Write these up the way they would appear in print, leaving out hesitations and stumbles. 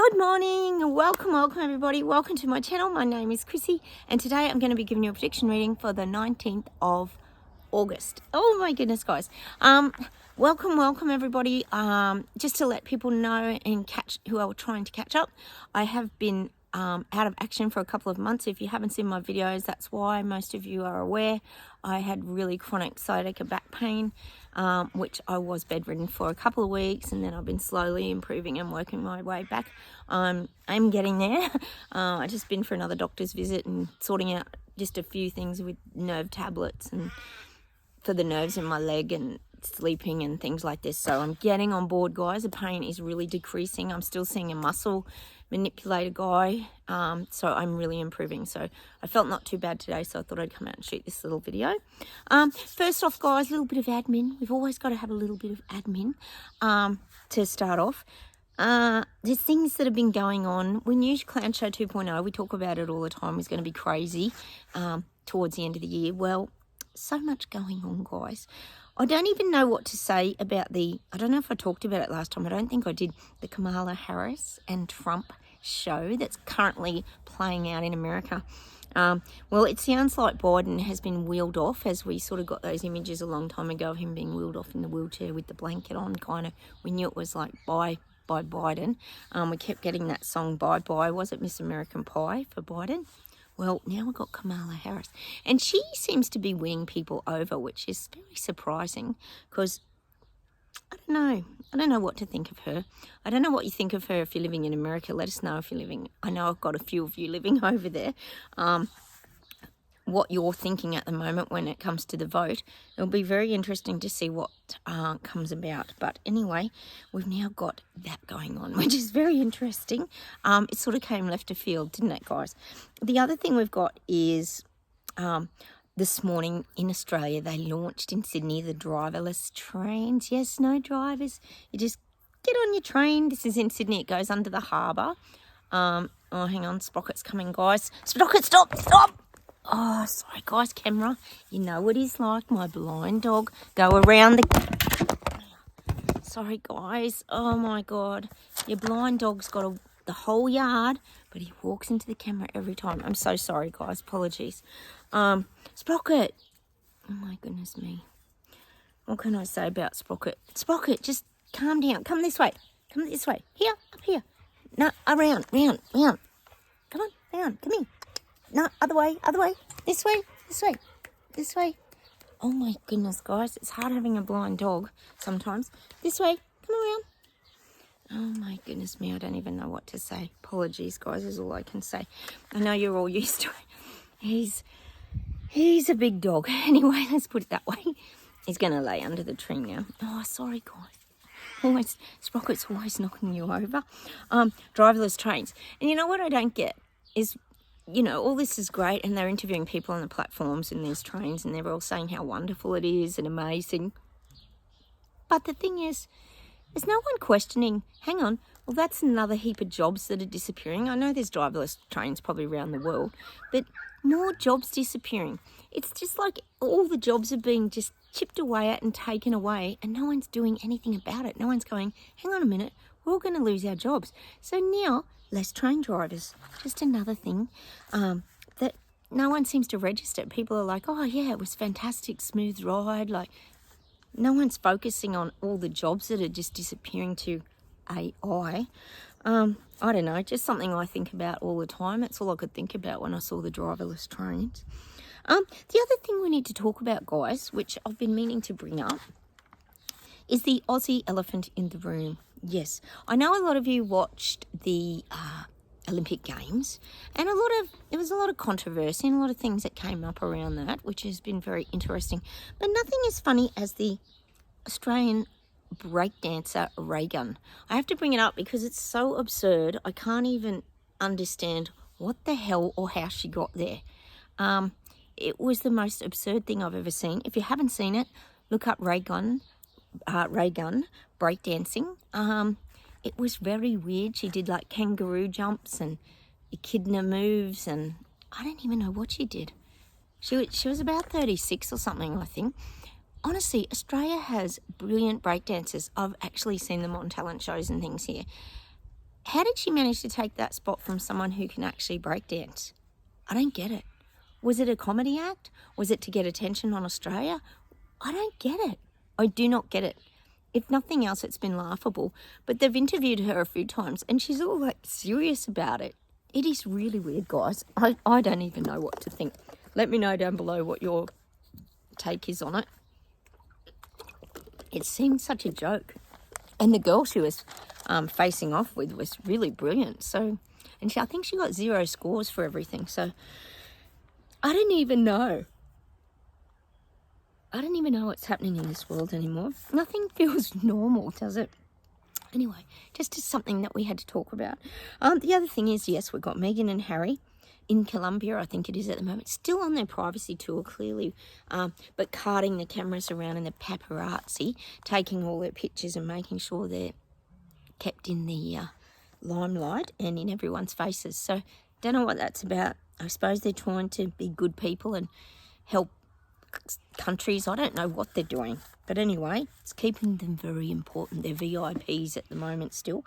Good morning, welcome everybody, welcome to my channel. My name is Chrissy and today I'm going to be giving you a prediction reading for the 19th of August. Oh my goodness guys, welcome everybody. Just to let people know and catch who are trying to catch up, I have been out of action for a couple of months. If you haven't seen my videos, that's why. Most of you are aware I had really chronic sciatica back pain, which I was bedridden for a couple of weeks, and then I've been slowly improving and working my way back. I'm getting there. I just been for another doctor's visit and sorting out just a few things with nerve tablets and for the nerves in my leg and sleeping and things like this. So I'm getting on board, guys. The pain is really decreasing. I'm still seeing a muscle manipulator guy, so I'm really improving. So I felt not too bad today, so I thought I'd come out and shoot this little video. First off, guys, a little bit of admin. We've always got to have a little bit of admin to start off. There's things that have been going on. We knew Clown Show 2.0, we talk about it all the time, is going to be crazy towards the end of the year. Well, so much going on, guys. I don't even know what to say about I don't know if I talked about it last time. I don't think I did. The Kamala Harris and Trump show that's currently playing out in America. Well, it sounds like Biden has been wheeled off, as we sort of got those images a long time ago of him being wheeled off in the wheelchair with the blanket on, kind of. We knew it was like bye Biden. We kept getting that song Bye Bye. Was it Miss American Pie for Biden? Well, now we've got Kamala Harris, and she seems to be winning people over, which is very surprising because I don't know what to think of her. I don't know what you think of her if you're living in America. Let us know if you're living. I know I've got a few of you living over there. What you're thinking at the moment when it comes to the vote. It'll be very interesting to see what comes about. But anyway, we've now got that going on, which is very interesting. It sort of came left of field, didn't it, guys? The other thing we've got is this morning in Australia, they launched in Sydney the driverless trains. Yes, no drivers. You just get on your train. This is in Sydney. It goes under the harbour. Oh, hang on. Sprocket's coming, guys. Sprocket, stop! Oh, sorry, guys, camera. You know what he's like, my blind dog. Go around Sorry, guys. Oh, my God. Your blind dog's got the whole yard, but he walks into the camera every time. I'm so sorry, guys. Apologies. Sprocket. Oh, my goodness me. What can I say about Sprocket? Sprocket, just calm down. Come this way. Come this way. Here, up here. No, around. Come on, round. Come here. No, other way. This way. Oh my goodness, guys. It's hard having a blind dog sometimes. This way. Come around. Oh my goodness me. I don't even know what to say. Apologies, guys, is all I can say. I know you're all used to it. He's a big dog. Anyway, let's put it that way. He's going to lay under the tree now. Oh, sorry, guys. Sprocket's always knocking you over. Driverless trains. And you know what I don't get is, you know, all this is great, and they're interviewing people on the platforms in these trains, and they're all saying how wonderful it is and amazing. But the thing is, there's no one questioning, hang on, well, that's another heap of jobs that are disappearing. I know there's driverless trains probably around the world, but more jobs disappearing. It's just like all the jobs are being just chipped away at and taken away, and no one's doing anything about it. No one's going, hang on a minute, we're all going to lose our jobs. So now, less train drivers. Just another thing that no one seems to register. People are like, oh yeah, it was fantastic, smooth ride. Like, no one's focusing on all the jobs that are just disappearing to AI. I don't know, just something I think about all the time. That's all I could think about when I saw the driverless trains. The other thing we need to talk about, guys, which I've been meaning to bring up, is the Aussie elephant in the room. Yes, I know a lot of you watched the Olympic Games, and there was a lot of controversy and a lot of things that came up around that, which has been very interesting. But nothing as funny as the Australian breakdancer Reagan. I have to bring it up because it's so absurd. I can't even understand what the hell or how she got there. It was the most absurd thing I've ever seen. If you haven't seen it, look up Reagan breakdancing. It was very weird. She did like kangaroo jumps and echidna moves, and I don't even know what she did. She was about 36 or something, I think. Honestly, Australia has brilliant breakdancers. I've actually seen them on talent shows and things here. How did she manage to take that spot from someone who can actually breakdance? I don't get it. Was it a comedy act? Was it to get attention on Australia? I don't get it. I do not get it. If nothing else, it's been laughable. But they've interviewed her a few times and she's all like serious about it. It is really weird, guys. I don't even know what to think. Let me know down below what your take is on it. It seemed such a joke. And the girl she was facing off with was really brilliant. So, and I think she got 0 scores for everything. So I don't even know. I don't even know what's happening in this world anymore. Nothing feels normal, does it? Anyway, just something that we had to talk about. The other thing is, yes, we've got Meghan and Harry in Colombia, I think it is at the moment, still on their privacy tour, clearly, but carting the cameras around and the paparazzi, taking all their pictures and making sure they're kept in the limelight and in everyone's faces. So, don't know what that's about. I suppose they're trying to be good people and help countries. I don't know what they're doing, but anyway, it's keeping them very important. They're VIPs at the moment still.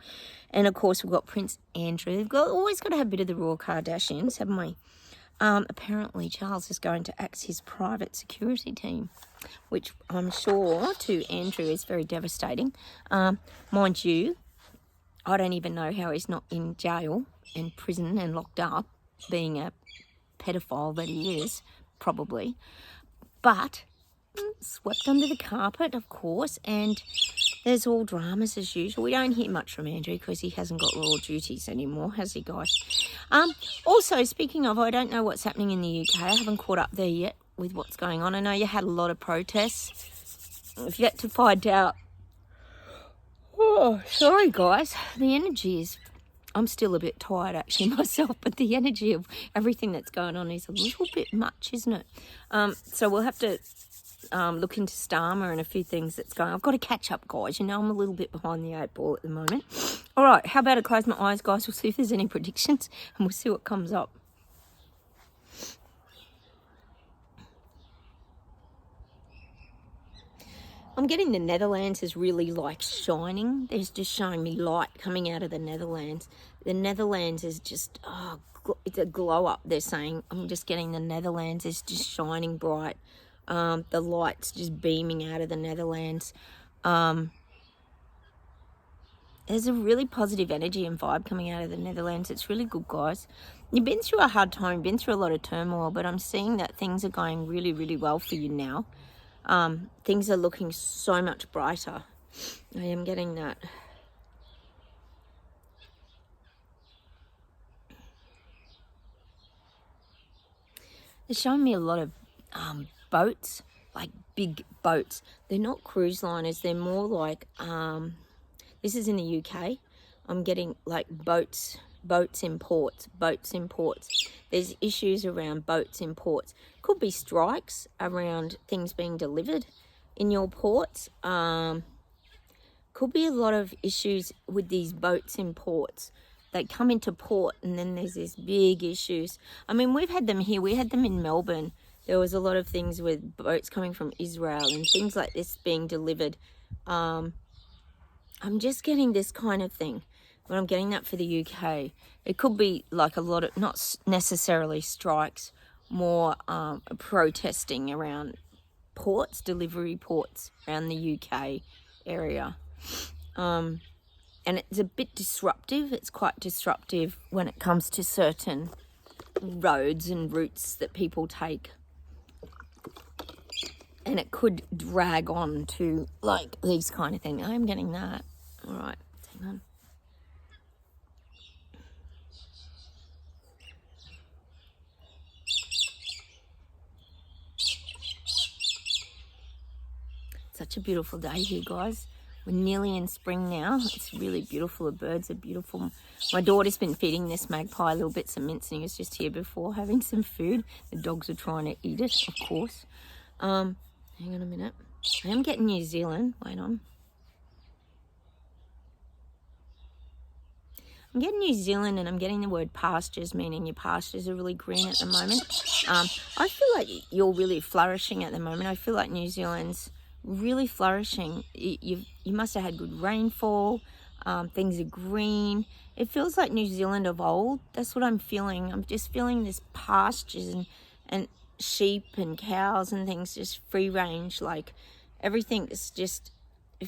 And of course we've got Prince Andrew. We've always got to have a bit of the Royal Kardashians, haven't we? Apparently Charles is going to act his private security team, which I'm sure to Andrew is very devastating. Mind you, I don't even know how he's not in jail and prison and locked up, being a pedophile that he is, probably. But swept under the carpet, of course, and there's all dramas as usual. We don't hear much from Andrew because he hasn't got royal duties anymore, has he, guys? Also, speaking of, I don't know what's happening in the UK. I haven't caught up there yet with what's going on. I know you had a lot of protests. I've yet to find out. Oh, sorry, guys. The energy is... I'm still a bit tired actually myself, but the energy of everything that's going on is a little bit much, isn't it? So we'll have to look into Starmer and a few things that's going on. I've got to catch up, guys. You know, I'm a little bit behind the 8 ball at the moment. All right, how about I close my eyes, guys? We'll see if there's any predictions and we'll see what comes up. I'm getting the Netherlands is really like shining. There's just showing me light coming out of the Netherlands. The Netherlands is just, it's a glow up, they're saying. I'm just getting the Netherlands is just shining bright. The light's just beaming out of the Netherlands. There's a really positive energy and vibe coming out of the Netherlands. It's really good, guys. You've been through a hard time, been through a lot of turmoil, but I'm seeing that things are going really, really well for you now. Things are looking so much brighter. I am getting that. It's showing me a lot of boats, like big boats. They're not cruise liners. They're more like, this is in the UK. I'm getting like boats in ports. There's issues around boats in ports. Could be strikes around things being delivered in your ports. Could be a lot of issues with these boats in ports. They come into port and then there's these big issues. I mean, we've had them here. We had them in Melbourne. There was a lot of things with boats coming from Israel and things like this being delivered. I'm just getting this kind of thing. But I'm getting that for the UK. It could be like a lot of, not necessarily strikes, more protesting around ports, delivery ports around the UK area. And it's a bit disruptive. It's quite disruptive when it comes to certain roads and routes that people take. And it could drag on to like these kind of things. I'm getting that. All right, hang on. Such a beautiful day here, guys. We're nearly in spring now. It's really beautiful. The birds are beautiful. My daughter's been feeding this magpie little bits of mince and he was just here before having some food. The dogs are trying to eat it, of course. Hang on a minute. I am getting New Zealand. Wait on. I'm getting New Zealand and I'm getting the word pastures, meaning your pastures are really green at the moment. I feel like you're really flourishing at the moment. I feel like New Zealand's really flourishing. You must have had good rainfall. Things are green. It feels like New Zealand of old. That's what I'm feeling. I'm just feeling this pastures and sheep and cows and things, just free range. Like everything is just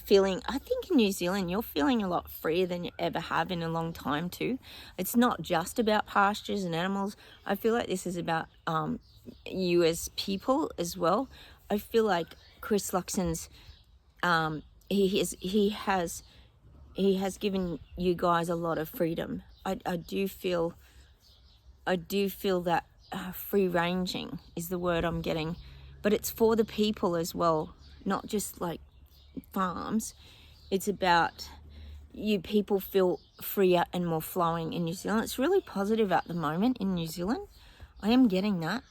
feeling, I think in New Zealand you're feeling a lot freer than you ever have in a long time too. It's not just about pastures and animals. I feel like this is about you as people as well. I feel like Chris Luxon's he has given you guys a lot of freedom. I do feel that free ranging is the word I'm getting, but it's for the people as well, not just like farms. It's about you people feel freer and more flowing in New Zealand. It's really positive at the moment in New Zealand. I am getting that.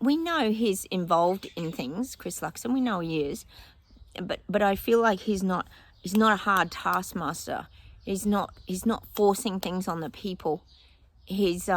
We know he's involved in things, Chris Luxon. We know he is, but I feel like he's not a hard taskmaster. He's not forcing things on the people. He's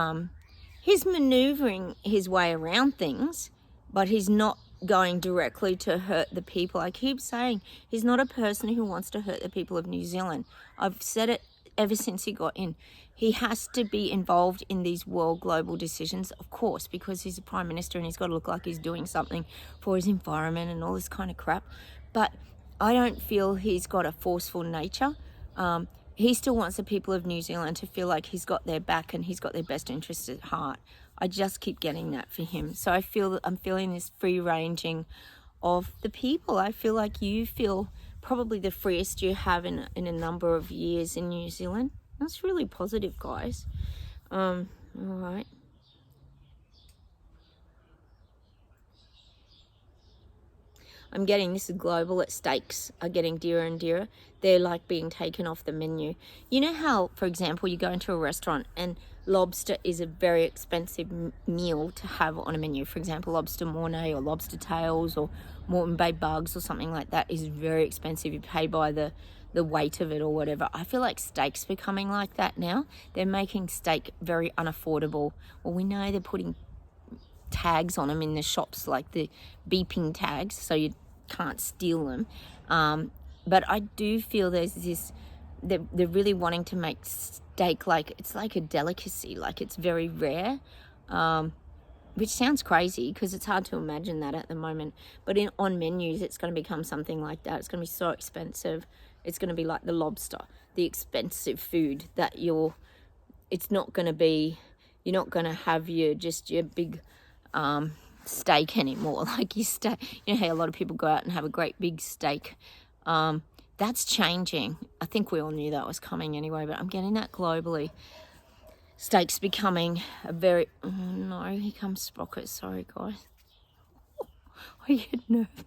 maneuvering his way around things, but he's not going directly to hurt the people. I keep saying he's not a person who wants to hurt the people of New Zealand. I've said it ever since he got in. He has to be involved in these world global decisions, of course, because he's a prime minister and he's got to look like he's doing something for his environment and all this kind of crap. But I don't feel he's got a forceful nature. He still wants the people of New Zealand to feel like he's got their back and he's got their best interests at heart. I just keep getting that for him. So I'm feeling this free ranging of the people. I feel like you feel probably the freest you have in a number of years in New Zealand. That's really positive, guys. All right. I'm getting this is global. Stakes are getting dearer and dearer. They're like being taken off the menu. You know how, for example, you go into a restaurant and lobster is a very expensive meal to have on a menu. For example, lobster mornay or lobster tails or Moreton Bay bugs or something like that is very expensive. You pay by the weight of it or whatever. I feel like steak's becoming like that now. They're making steak very unaffordable. Well, we know they're putting tags on them in the shops, like the beeping tags, so you can't steal them. But I do feel there's this, they're really wanting to make steak like it's like a delicacy, like it's very rare, which sounds crazy because it's hard to imagine that at the moment. But on menus, it's going to become something like that. It's going to be so expensive. It's going to be like the lobster, the expensive food that it's not going to be, you're not going to have your big steak anymore. Like you know how a lot of people go out and have a great big steak. That's changing. I think we all knew that was coming anyway, but I'm getting that globally. Steak's becoming a very, oh no, here comes Sprocket. Sorry, guys. I get nervous.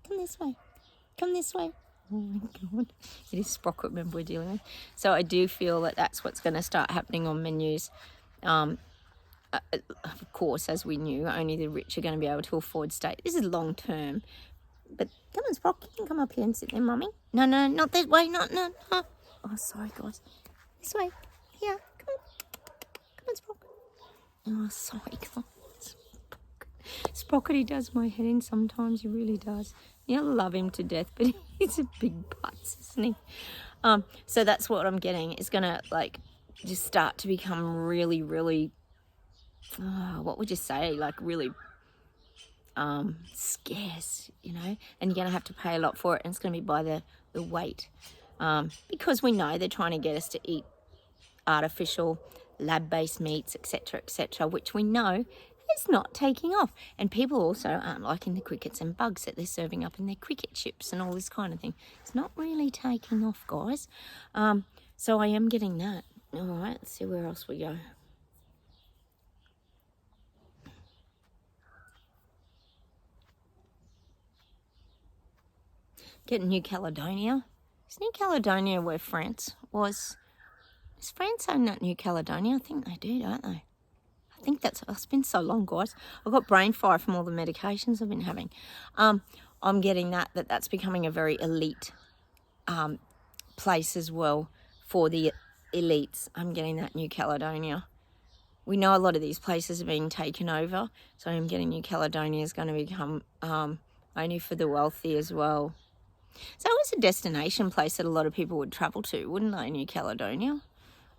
Come this way. Come this way. Oh my God. It is Sprocket, remember, we're dealing with. So I do feel that that's what's going to start happening on menus. Of course, as we knew, only the rich are going to be able to afford steak. This is long term. But come on, Sprock, you can come up here and sit there, Mummy. No, not that way, no. Oh, sorry, guys. This way. Here, come on, Sprock. Oh, sorry, guys. Sprocket, he does my head in sometimes. He really does. You love him to death, but he's a big putz, isn't he? So that's what I'm getting. It's going to, like, just start to become really, really, what would you say, like really scarce, you know, and you're going to have to pay a lot for it, and it's going to be by the weight, because we know they're trying to get us to eat artificial lab-based meats, etc., which we know is not taking off. And people also aren't liking the crickets and bugs that they're serving up in their cricket chips and all this kind of thing. It's not really taking off, guys. So I am getting that. All right, let's see where else we go. Getting New Caledonia. Is New Caledonia where France was? Does France own that New Caledonia? I think they do, don't they? I think it's been so long, guys. I've got brain fire from all the medications I've been having. I'm getting that's becoming a very elite place as well for the elites. I'm getting that New Caledonia. We know a lot of these places are being taken over, so I'm getting New Caledonia is going to become only for the wealthy as well. So it was a destination place that a lot of people would travel to, wouldn't they, New Caledonia,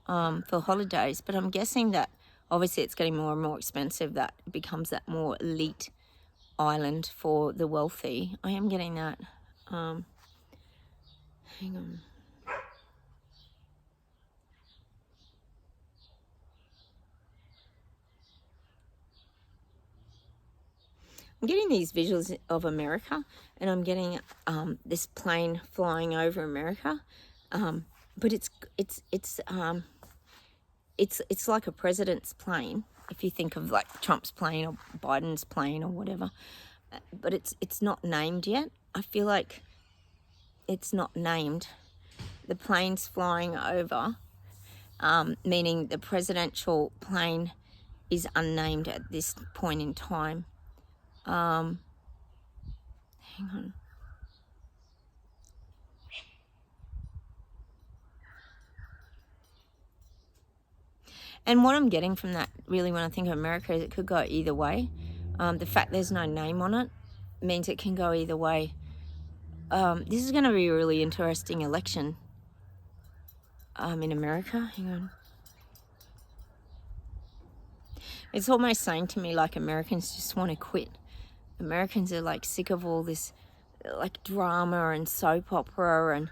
for holidays. But I'm guessing that obviously it's getting more and more expensive, that it becomes that more elite island for the wealthy. I am getting that. Hang on. I'm getting these visuals of America, and I'm getting this plane flying over America, but it's like a president's plane. If you think of like Trump's plane or Biden's plane or whatever, but it's not named yet. I feel like it's not named. The plane's flying over, meaning the presidential plane is unnamed at this point in time. Hang on. And what I'm getting from that, really, when I think of America, is it could go either way. The fact there's no name on it means it can go either way. This is going to be a really interesting election in America. Hang on. It's almost saying to me like Americans just want to quit. Americans are like sick of all this like drama and soap opera, and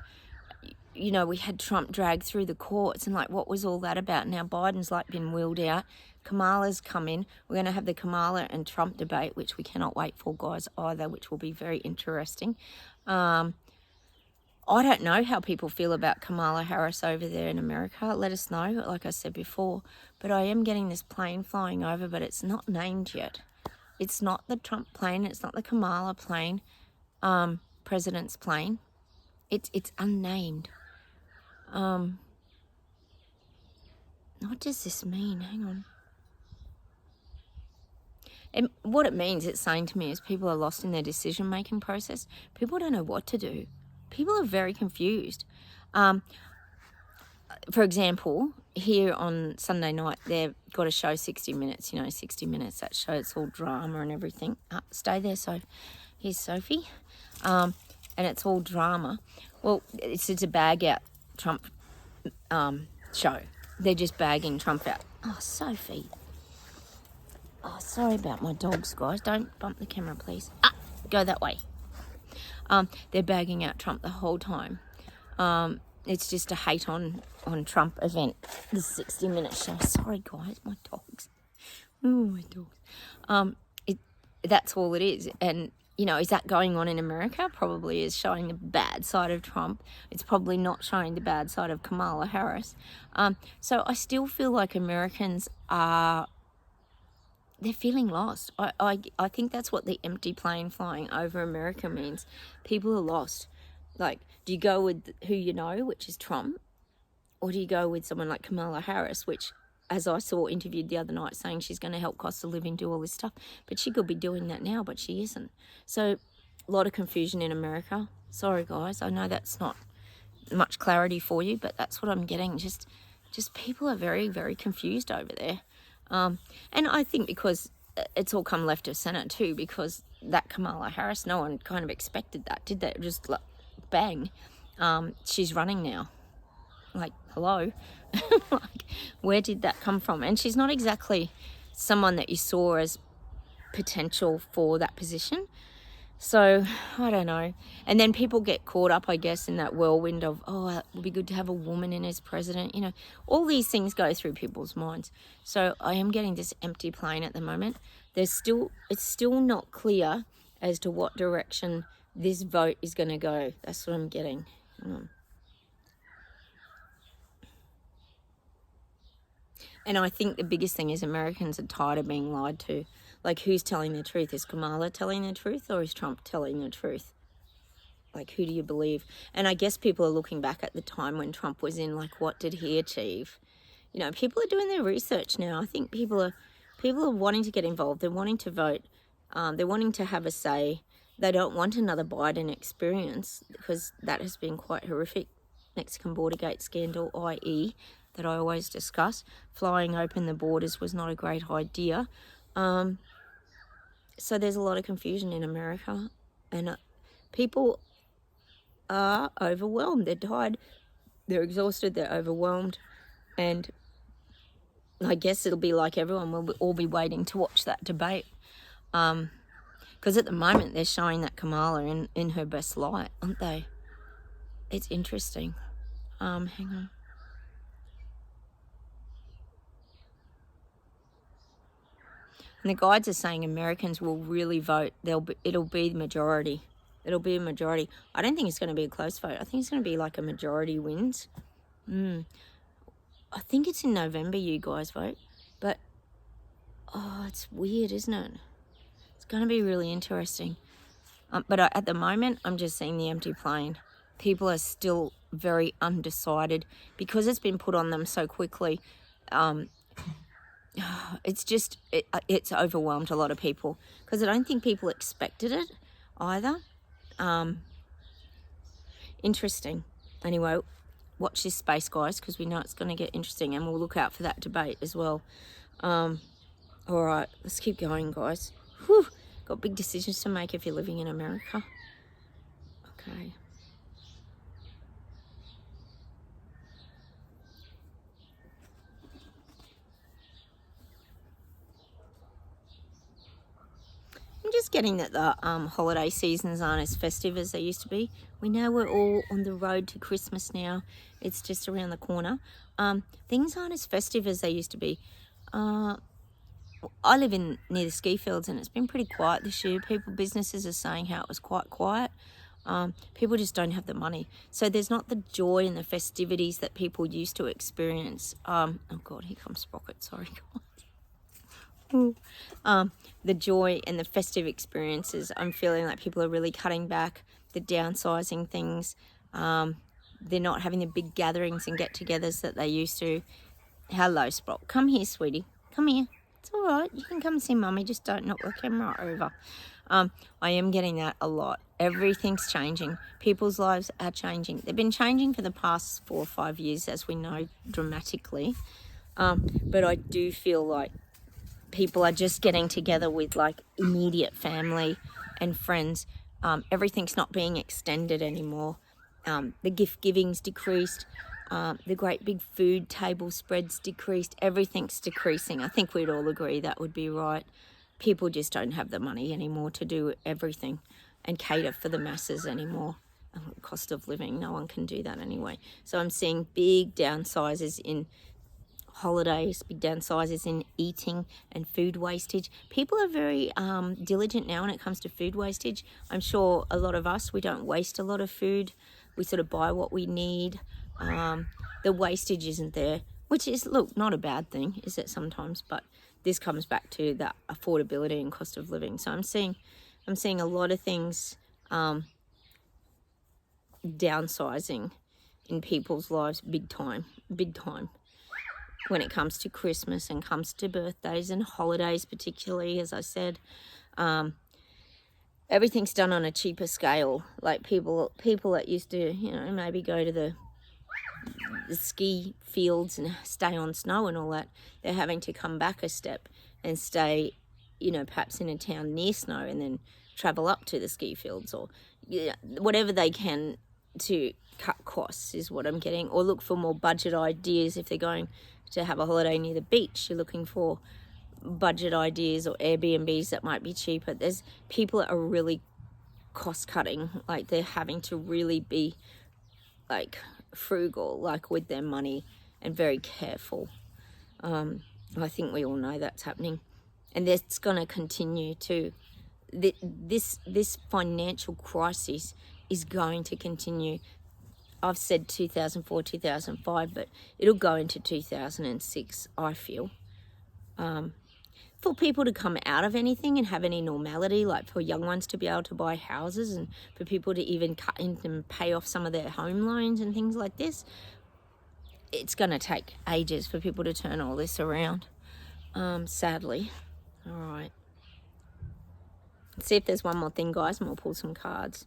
you know, we had Trump dragged through the courts, and like, what was all that about? Now Biden's like been wheeled out. Kamala's come in. We're going to have the Kamala and Trump debate, which we cannot wait for, guys, either, which will be very interesting. I don't know how people feel about Kamala Harris over there in America. Let us know, like I said before. But I am getting this plane flying over, but it's not named yet. It's not the Trump plane. It's not the Kamala plane, president's plane. It's unnamed. What does this mean? Hang on. And what it means, it's saying to me, is people are lost in their decision-making process. People don't know what to do. People are very confused. For example, here on Sunday night, they've got a show, 60 Minutes, 60 Minutes, that show, it's all drama and everything. Stay there, so here's Sophie. And it's all drama. Well, it's a bag out Trump show. They're just bagging Trump out. Oh, Sophie. Oh, sorry about my dogs, guys. Don't bump the camera, please. Go that way. They're bagging out Trump the whole time. It's just a hate on Trump event, the 60 Minutes show. Sorry, guys, my dogs. Oh, my dogs. That's all it is. And, is that going on in America? Probably is, showing the bad side of Trump. It's probably not showing the bad side of Kamala Harris. So I still feel like Americans they're feeling lost. I think that's what the empty plane flying over America means. People are lost. Like, do you go with who you know, which is Trump? Or do you go with someone like Kamala Harris, which, as I saw interviewed the other night, saying she's going to help cost of living, do all this stuff. But she could be doing that now, but she isn't. So a lot of confusion in America. Sorry, guys. I know that's not much clarity for you, but that's what I'm getting. Just people are very, very confused over there. And I think because it's all come left of centre too, because that Kamala Harris, no one kind of expected that, did they? Just like, bang, she's running now. Like, hello? Like, where did that come from? And she's not exactly someone that you saw as potential for that position. So, I don't know. And then people get caught up, I guess, in that whirlwind of, it would be good to have a woman in as president. All these things go through people's minds. So I am getting this empty plane at the moment. It's still not clear as to what direction this vote is going to go. That's what I'm getting. And I think the biggest thing is Americans are tired of being lied to. Like, who's telling the truth? Is Kamala telling the truth, or is Trump telling the truth? Like, who do you believe? And I guess people are looking back at the time when Trump was in, like, what did he achieve? People are doing their research now. I think people are wanting to get involved. They're wanting to vote. They're wanting to have a say. They don't want another Biden experience, because that has been quite horrific. Mexican border gate scandal, i.e., that I always discuss. Flying open the borders was not a great idea. So there's a lot of confusion in America, and people are overwhelmed. They're tired, they're exhausted, they're overwhelmed, and I guess it'll be like everyone, we'll all be waiting to watch that debate. Because at the moment they're showing that Kamala in her best light, aren't they? It's interesting. Hang on. And the guides are saying Americans will really vote. It'll be the majority. It'll be a majority. I don't think it's going to be a close vote. I think it's going to be like a majority wins. I think it's in November you guys vote. But, it's weird, isn't it? It's going to be really interesting. But at the moment, I'm just seeing the empty plane. People are still very undecided because it's been put on them so quickly. It's overwhelmed a lot of people because I don't think people expected it either. Interesting. Anyway, watch this space, guys, because we know it's going to get interesting, and we'll look out for that debate as well. All right, let's keep going, guys. Whew. Got big decisions to make if you're living in America. Okay. I'm just getting that the holiday seasons aren't as festive as they used to be. We know we're all on the road to Christmas now. It's just around the corner. Things aren't as festive as they used to be. I live near the ski fields, and it's been pretty quiet this year. Businesses are saying how it was quite quiet. People just don't have the money. So there's not the joy and the festivities that people used to experience. Oh God, here comes Sprocket, sorry guys. The joy and the festive experiences, I'm feeling like people are really cutting back, they're downsizing things. They're not having the big gatherings and get-togethers that they used to. Hello, Sprock. Come here, sweetie. Come here. It's all right. You can come see Mummy. Just don't knock the camera over. I am getting that a lot. Everything's changing. People's lives are changing. They've been changing for the past 4 or 5 years, as we know, dramatically. But I do feel like people are just getting together with like immediate family and friends. Everything's not being extended anymore. The gift giving's decreased. The great big food table spreads decreased. Everything's decreasing. I think we'd all agree that would be right. People just don't have the money anymore to do everything and cater for the masses anymore. Cost of living, no one can do that anyway. So I'm seeing big downsizes in holidays, big downsizes in eating and food wastage. People are very diligent now when it comes to food wastage. I'm sure a lot of us, we don't waste a lot of food. We sort of buy what we need. The wastage isn't there, which is, look, not a bad thing, is it sometimes? But this comes back to that affordability and cost of living. So I'm seeing a lot of things downsizing in people's lives, big time. When it comes to Christmas and comes to birthdays and holidays, particularly, as I said, everything's done on a cheaper scale. Like people that used to, maybe go to the ski fields and stay on snow and all that, they're having to come back a step and stay, perhaps in a town near snow and then travel up to the ski fields or whatever they can to cut costs is what I'm getting, or look for more budget ideas. If they're going to have a holiday near the beach, you're looking for budget ideas or Airbnbs that might be cheaper. There's people that are really cost cutting, like they're having to really be like frugal, like with their money, and very careful. I think we all know that's happening, and that's going to continue to. This financial crisis is going to continue. I've said 2004, 2005, but it'll go into 2006, I feel. For people to come out of anything and have any normality, like for young ones to be able to buy houses and for people to even cut in and pay off some of their home loans and things like this, it's going to take ages for people to turn all this around, sadly. All right. Let's see if there's one more thing, guys, and we'll pull some cards.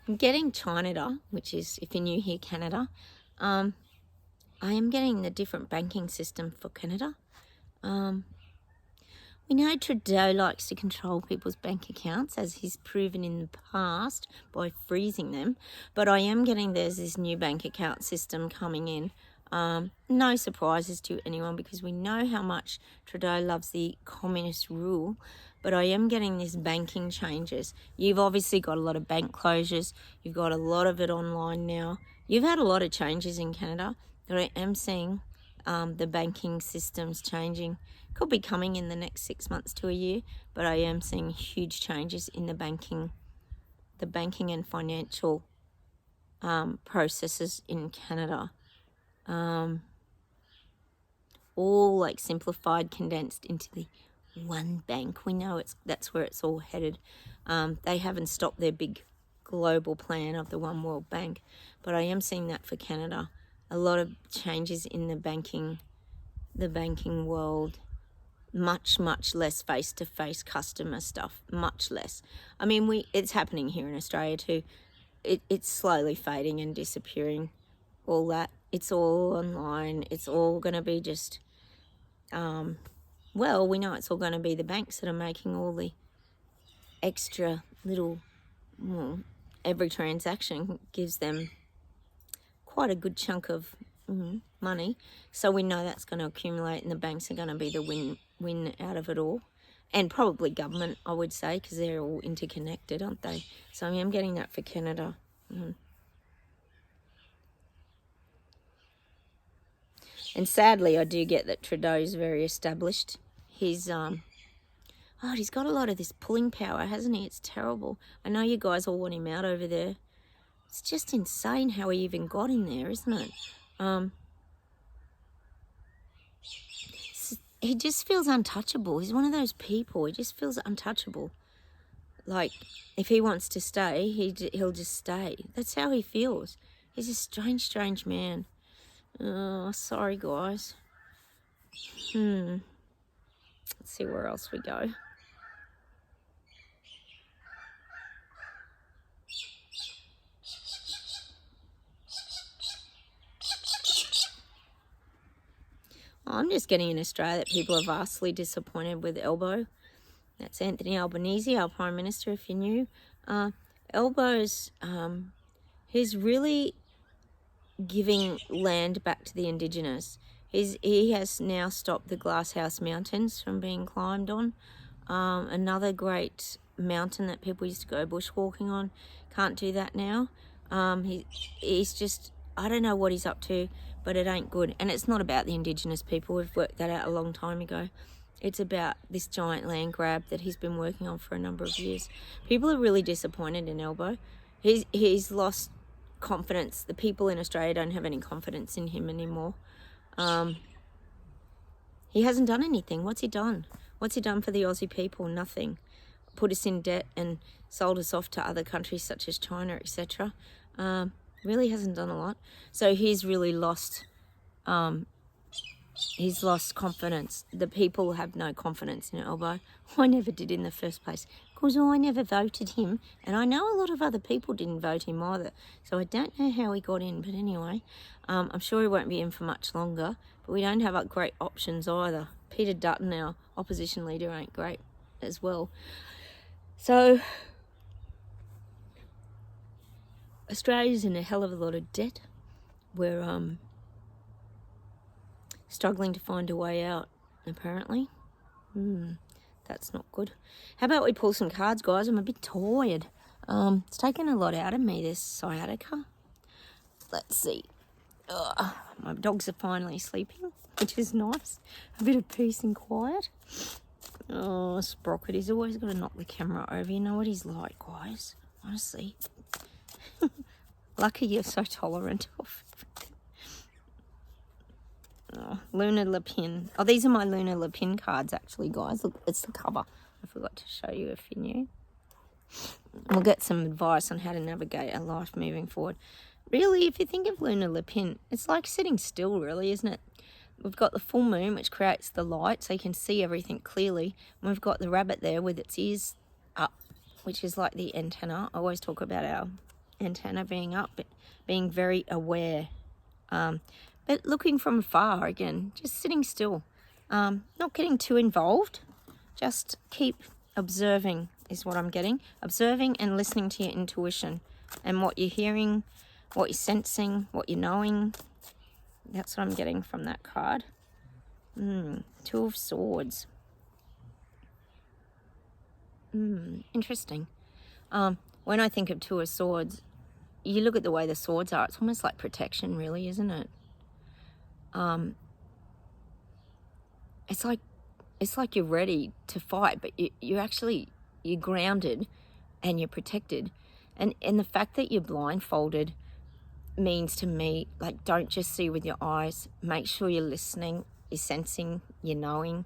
I'm getting Canada, which is, if you're new here, Canada. I am getting the different banking system for Canada. We know Trudeau likes to control people's bank accounts, as he's proven in the past by freezing them. But I am getting there's this new bank account system coming in. No surprises to anyone, because we know how much Trudeau loves the communist rule. But I am getting these banking changes. You've obviously got a lot of bank closures. You've got a lot of it online now. You've had a lot of changes in Canada, but I am seeing the banking systems changing. Could be coming in the next 6 months to a year, but I am seeing huge changes in the banking and financial processes in Canada. All like simplified, condensed into the one bank. We know that's where it's all headed. They haven't stopped their big global plan of the One World Bank, but I am seeing that for Canada. A lot of changes in the banking world. Much less face-to-face customer stuff. Much less. I mean, it's happening here in Australia too. It's slowly fading and disappearing. All that. It's all online. It's all going to be just, well, we know it's all going to be the banks that are making all the extra little, well, every transaction gives them quite a good chunk of money. So we know that's going to accumulate, and the banks are going to be the win out of it all. And probably government, I would say, because they're all interconnected, aren't they? So I am getting that for Canada. And sadly, I do get that Trudeau's very established. He's he's got a lot of this pulling power, hasn't he? It's terrible. I know you guys all want him out over there. It's just insane how he even got in there, isn't it? He just feels untouchable. He's one of those people. He just feels untouchable. Like, if he wants to stay, he'll just stay. That's how he feels. He's a strange man. Oh, sorry, guys. Let's see where else we go. I'm just getting in Australia that people are vastly disappointed with Elbow. That's Anthony Albanese, our Prime Minister, if you knew. Elbow's, he's really giving land back to the Indigenous. He has now stopped the Glasshouse Mountains from being climbed on. Another great mountain that people used to go bushwalking on. Can't do that now. He's just, I don't know what he's up to, but it ain't good. And it's not about the Indigenous people. We've worked that out a long time ago. It's about this giant land grab that he's been working on for a number of years. People are really disappointed in Elbow. He's lost confidence. The people in Australia don't have any confidence in him anymore. He hasn't done anything. What's he done? What's he done for the Aussie people? Nothing. Put us in debt and sold us off to other countries such as China, etc. Really hasn't done a lot. So he's really lost confidence. The people have no confidence in Elbow. I never did in the first place, because I never voted him, and I know a lot of other people didn't vote him either, so I don't know how he got in. But anyway, I'm sure he won't be in for much longer, but we don't have great options either. Peter Dutton, our opposition leader, ain't great as well. So Australia's in a hell of a lot of debt. We're struggling to find a way out, apparently. That's not good. How about we pull some cards, guys? I'm a bit tired. It's taken a lot out of me, this sciatica. Let's see. My dogs are finally sleeping, which is nice. A bit of peace and quiet. Oh, Sprocket, he's always got to knock the camera over. You know what he's like, guys. Honestly. Lucky you're so tolerant of. Luna Lepin. Oh, these are my Luna Lepin cards, actually, guys. Look, it's the cover. I forgot to show you if you knew. We'll get some advice on how to navigate our life moving forward. Really, if you think of Luna Lepin, it's like sitting still, really, isn't it? We've got the full moon, which creates the light, so you can see everything clearly. And we've got the rabbit there with its ears up, which is like the antenna. I always talk about our antenna being up, being very aware But looking from afar again, just sitting still, not getting too involved, just keep observing is what I'm getting. Observing and listening to your intuition and what you're hearing, what you're sensing, what you're knowing. That's what I'm getting from that card. Two of Swords. Interesting. When I think of Two of Swords, you look at the way the swords are, it's almost like protection, really, isn't it? It's like you're ready to fight, but you're grounded and you're protected. And the fact that you're blindfolded means to me, like, don't just see with your eyes. Make sure you're listening, you're sensing, you're knowing,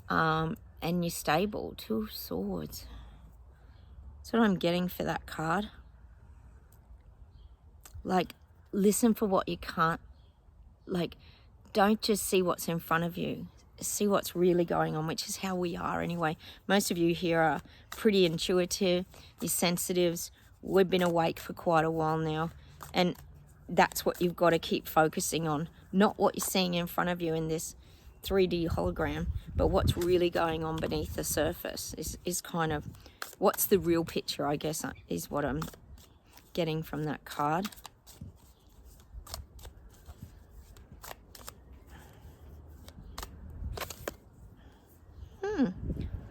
and you're stable. Two of Swords. That's what I'm getting for that card. Like, listen for what you can't, like, don't just see what's in front of you. See what's really going on, which is how we are anyway. Most of you here are pretty intuitive, you're sensitives. We've been awake for quite a while now, and that's what you've got to keep focusing on. Not what you're seeing in front of you in this 3D hologram, but what's really going on beneath the surface is kind of what's the real picture, I guess, is what I'm getting from that card.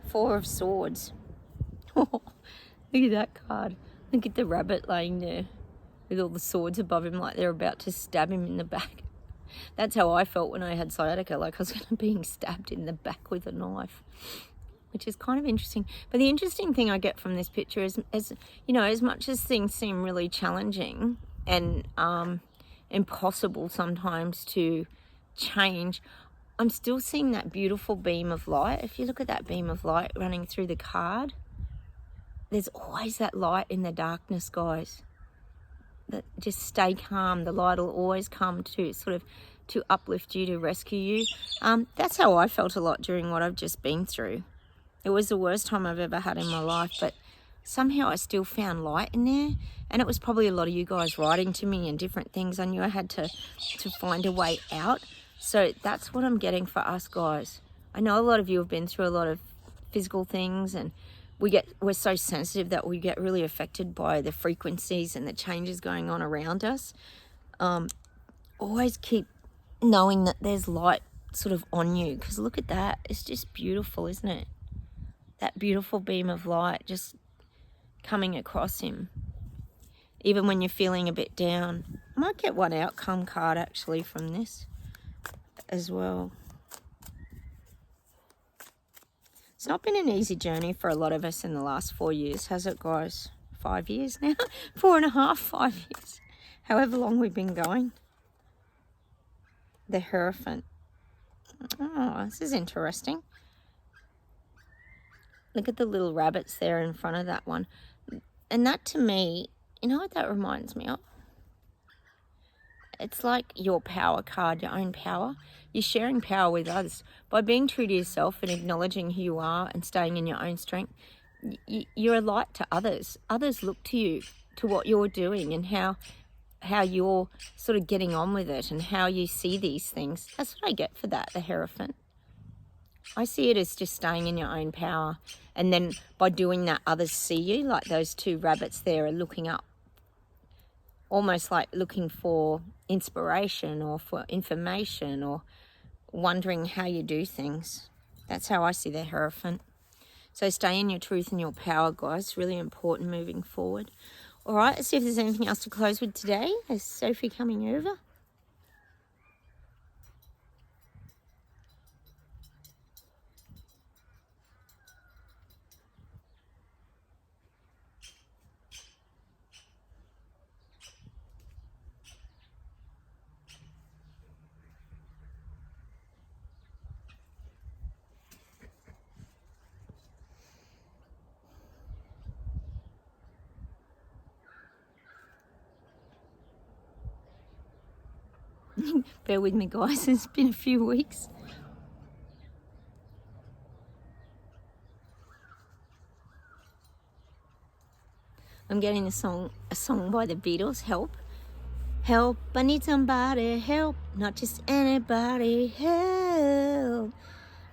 Four of Swords. Look at that card. Look at the rabbit laying there with all the swords above him, like they're about to stab him in the back. That's how I felt when I had sciatica, like I was going to be stabbed in the back with a knife, which is kind of interesting. But the interesting thing I get from this picture is, as you know, as much as things seem really challenging and impossible sometimes to change, I'm still seeing that beautiful beam of light. If you look at that beam of light running through the card, there's always that light in the darkness, guys. That just stay calm. The light will always come to sort of to uplift you, to rescue you. That's how I felt a lot during what I've just been through. It was the worst time I've ever had in my life, but somehow I still found light in there. And it was probably a lot of you guys writing to me and different things. I knew I had to find a way out. So that's what I'm getting for us, guys. I know a lot of you have been through a lot of physical things, and we're so sensitive that we get really affected by the frequencies and the changes going on around us. Always keep knowing that there's light sort of on you, because look at that. It's just beautiful, isn't it? That beautiful beam of light just coming across him. Even when you're feeling a bit down. I might get one outcome card actually from this as well. It's not been an easy journey for a lot of us in the last 4 years, has it, guys? 5 years now? 4.5, 5 years. However long we've been going. The Hierophant. Oh, this is interesting. Look at the little rabbits there in front of that one. And that, to me, you know what that reminds me of? It's like your power card, your own power. You're sharing power with others. By being true to yourself and acknowledging who you are and staying in your own strength, you're a light to others. Others look to you, to what you're doing and how you're sort of getting on with it and how you see these things. That's what I get for that, the Hierophant. I see it as just staying in your own power. And then by doing that, others see you, like those two rabbits there are looking up, almost like looking for inspiration or for information or wondering how you do things. That's how I see the Hierophant. So stay in your truth and your power, guys. Really important moving forward. All right, let's see if there's anything else to close with today. Is Sophie coming over? Bear with me, guys. It's been a few weeks. I'm getting a song by the Beatles, Help. Help, I need somebody, help, not just anybody, help.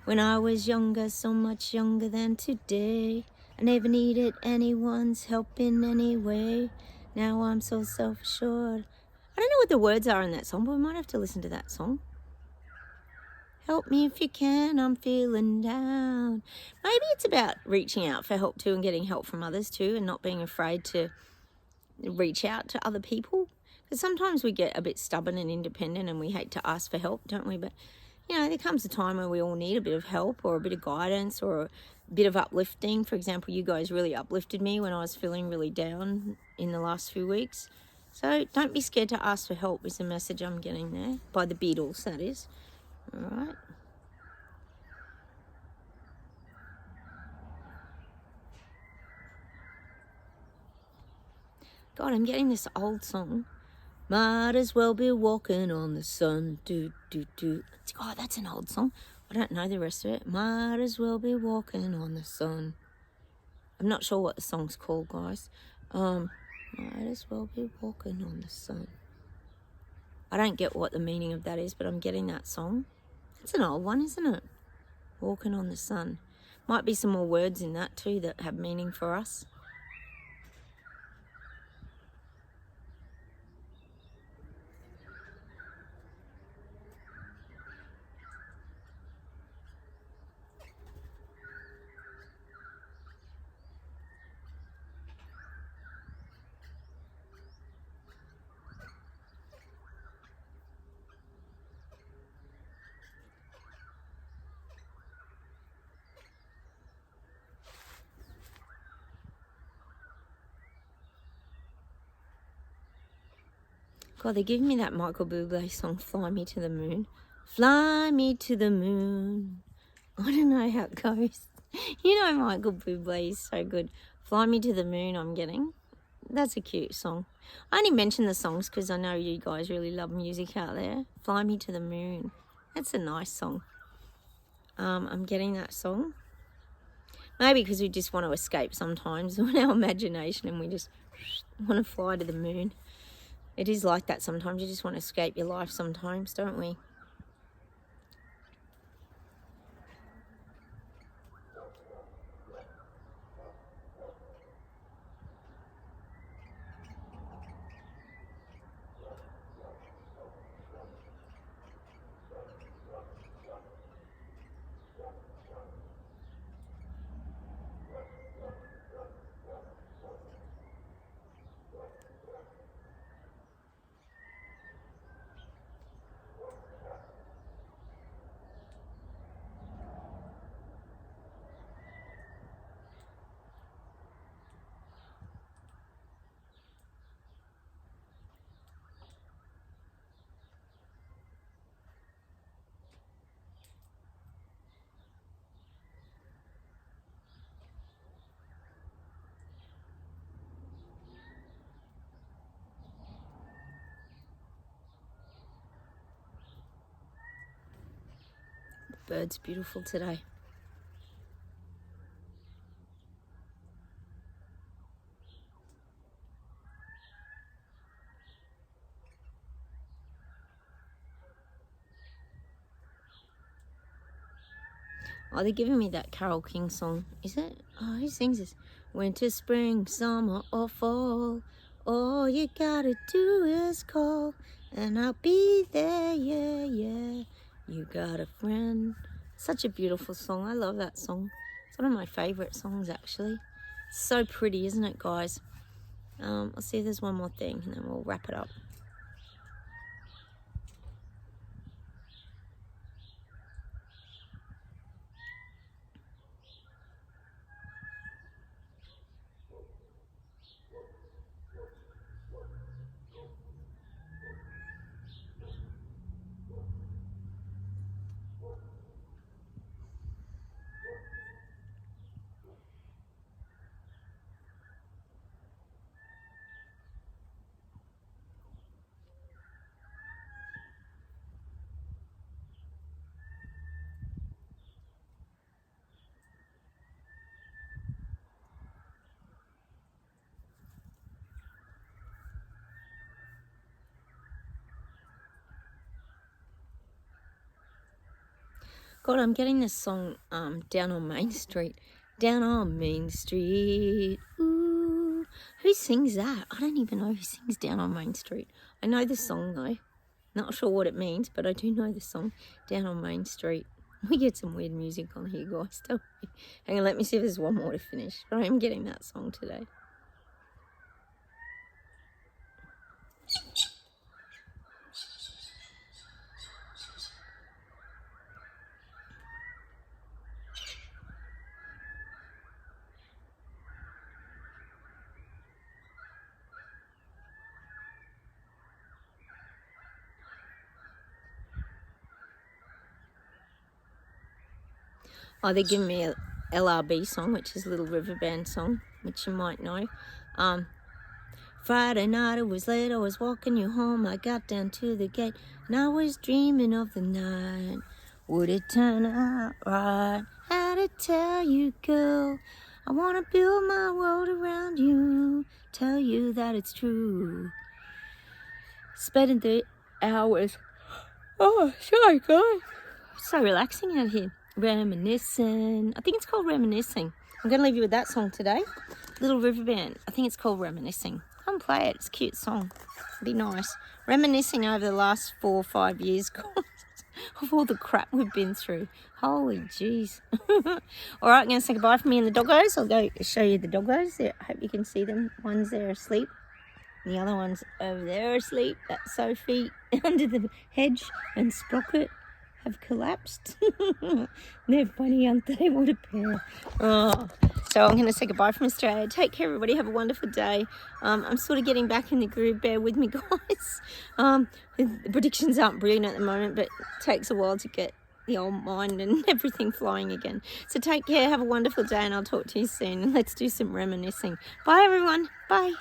When I was younger, so much younger than today, I never needed anyone's help in any way. Now I'm so self-assured. I don't know what the words are in that song, but we might have to listen to that song. Help me if you can, I'm feeling down. Maybe it's about reaching out for help too and getting help from others too and not being afraid to reach out to other people. Because sometimes we get a bit stubborn and independent and we hate to ask for help, don't we? But, you know, there comes a time when we all need a bit of help or a bit of guidance or a bit of uplifting. For example, you guys really uplifted me when I was feeling really down in the last few weeks. So don't be scared to ask for help is the message I'm getting there. By the Beatles, that is. All right. God, I'm getting this old song. Might as well be walking on the sun. Do, do, do. Oh, that's an old song. I don't know the rest of it. Might as well be walking on the sun. I'm not sure what the song's called, guys. Might as well be walking on the sun. I don't get what the meaning of that is, but I'm getting that song. It's an old one, isn't it? Walking on the sun. Might be some more words in that too that have meaning for us. God, they're giving me that Michael Bublé song, Fly Me to the Moon. Fly me to the moon. I don't know how it goes. You know Michael Bublé is so good. Fly Me to the Moon I'm getting. That's a cute song. I only mention the songs because I know you guys really love music out there. Fly Me to the Moon. That's a nice song. I'm getting that song. Maybe because we just want to escape sometimes with our imagination and we just want to fly to the moon. It is like that sometimes. You just want to escape your life sometimes, don't we? Bird's beautiful today. Oh, they're giving me that Carole King song. Is it? Oh, who sings this? Winter, spring, summer, or fall. All you gotta do is call, and I'll be there, yeah, yeah. You got a friend. Such a beautiful song. I love that song. It's one of my favourite songs, actually. It's so pretty, isn't it, guys? I'll see if there's one more thing, and then we'll wrap it up. God, I'm getting this song, Down on Main Street. Down on Main Street. Ooh. Who sings that? I don't even know who sings Down on Main Street. I know the song though. Not sure what it means, but I do know the song, Down on Main Street. We get some weird music on here, guys. Don't we? Hang on, let me see if there's one more to finish. But I am getting that song today. Oh, they're giving me a LRB song, which is a Little River Band song, which you might know. Friday night, it was late, I was walking you home. I got down to the gate, and I was dreaming of the night. Would it turn out right? How to tell you, girl, I want to build my world around you, tell you that it's true. Spending the hours. Oh, sorry, guys. So relaxing out here. Reminiscing. I think it's called Reminiscing. I'm going to leave you with that song today. Little River Band. I think it's called Reminiscing. Come play it. It's a cute song. It'd be nice. Reminiscing over the last 4 or 5 years, guys, of all the crap we've been through. Holy jeez. All right, I'm going to say goodbye from me and the doggos. I'll go show you the doggos. I hope you can see them. One's there asleep. The other one's over there asleep. That's Sophie under the hedge, and Sprocket have collapsed. They're funny, aren't they? What a pair. Oh. So I'm going to say goodbye from Australia. Take care, everybody. Have a wonderful day. I'm sort of getting back in the groove. Bear with me, guys. The predictions aren't brilliant at the moment, but it takes a while to get the old mind and everything flying again. So take care. Have a wonderful day, and I'll talk to you soon. Let's do some reminiscing. Bye, everyone. Bye.